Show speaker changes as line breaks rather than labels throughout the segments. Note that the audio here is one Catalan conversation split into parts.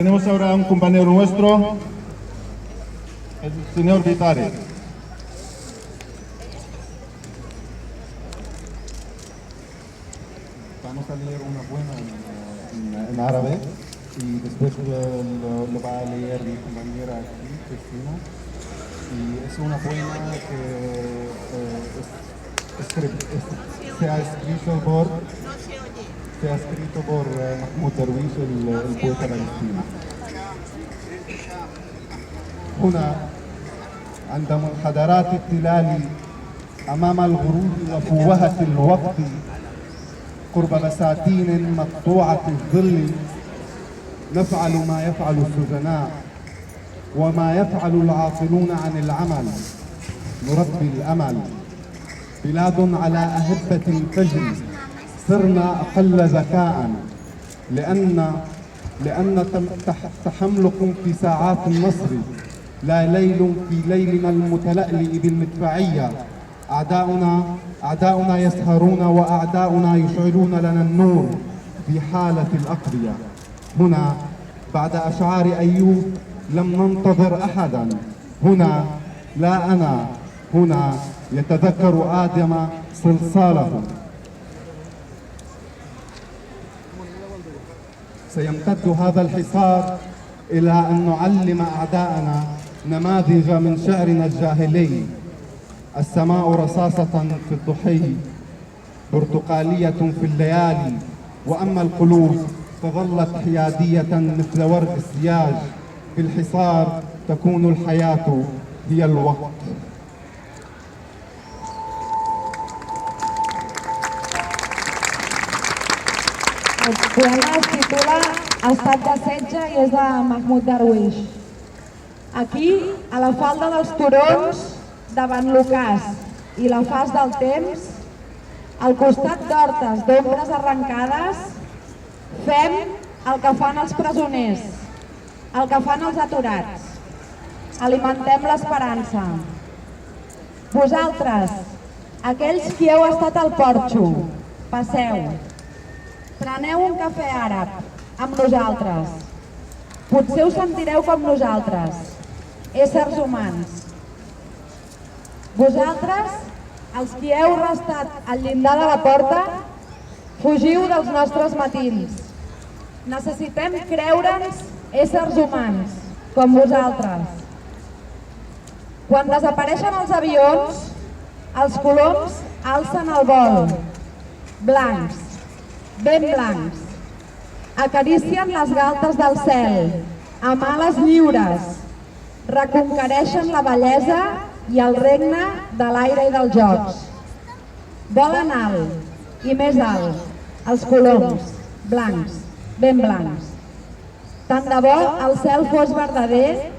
Tenemos ahora a un compañero nuestro, el señor Vitale. Vamos a leer una poema en árabe y después lo va a leer mi compañera aquí, Cristina. Y es una poema que se ha escrito por Mahmoud Darwish, el poeta palestino. هنا عند منحدرات التلال أمام الغروب وفوهة الوقت قرب بساتين مقطوعة الظل نفعل ما يفعل السجناء وما يفعل العاطلون عن العمل نربي الأمل بلاد على أهبة الفجر صرنا أقل ذكاء لأن تحملكم في ساعات النصر لا ليل في ليلنا المتلألئ بالمدفعية أعداؤنا يسهرون وأعداؤنا يشعلون لنا النور في حالة الأقضية. هنا بعد أشعار أيوب لم ننتظر أحدا. هنا لا أنا هنا يتذكر آدم صلصاله. سيمتد هذا الحصار إلى أن نعلم أعداءنا نماذج من شعرنا الجاهلي. السماء رصاصة في الضحي برتقالية في الليالي وأما القلوب فظلت حيادية مثل ورد السياج. في الحصار تكون الحياة هي الوقت.
El poema es titula Estat de setge i és de Mahmoud Darwish. Aquí, a la falda dels turons, davant l'ocàs i la faç del temps, al costat d'hortes d'ombres arrencades, fem el que fan els presoners, el que fan els aturats. Alimentem l'esperança. Vosaltres, aquells qui heu estat al porxo, passeu. Preneu un cafè àrab amb nosaltres. Potser us sentireu com nosaltres, éssers humans. Vosaltres, els qui heu restat al llindar de la porta, fugiu dels nostres matins. Necessitem creure'ns éssers humans, com vosaltres. Quan desapareixen els avions, els coloms alcen el vol, blancs, ben blancs, acaricien les galtes del cel, amb ales lliures, reconquereixen la bellesa i el regne de l'aire i dels jocs. Volen alt i més alt, els coloms, blancs, ben blancs. Tant de bo el cel fos verdader,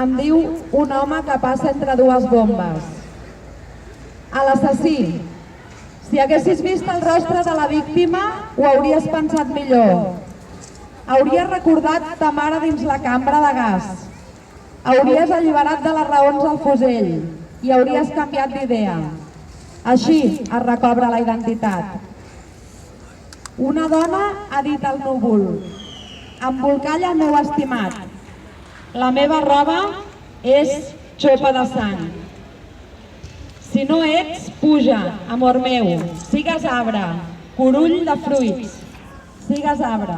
em diu un home que passa entre dues bombes. A l'assassí, si haguessis vist el rostre de la víctima, ho hauries pensat millor. Hauries recordat ta mare dins la cambra de gas. Hauries alliberat de les raons el fusell i hauries canviat d'idea. Així es recobra la identitat. Una dona ha dit al núvol: embolcalla el meu estimat. La meva roba és xopa de sang. Si no ets, puja, amor meu, sigues arbre, curull de fruits, sigues arbre.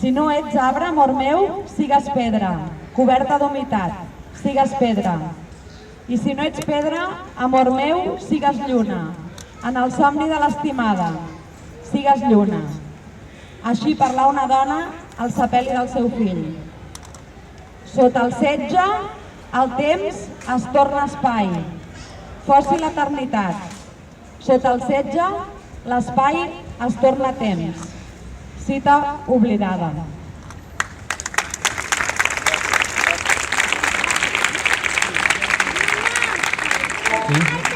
Si no ets arbre, amor meu, sigues pedra, coberta d'humitat, sigues pedra. I si no ets pedra, amor meu, sigues lluna, en el somni de l'estimada, sigues lluna. Així parla una dona al sepeli del seu fill. Sota el setge, el temps es torna espai. Fossi l'eternitat. Sota el setge, l'espai es torna temps. Cita oblidada.
Sí.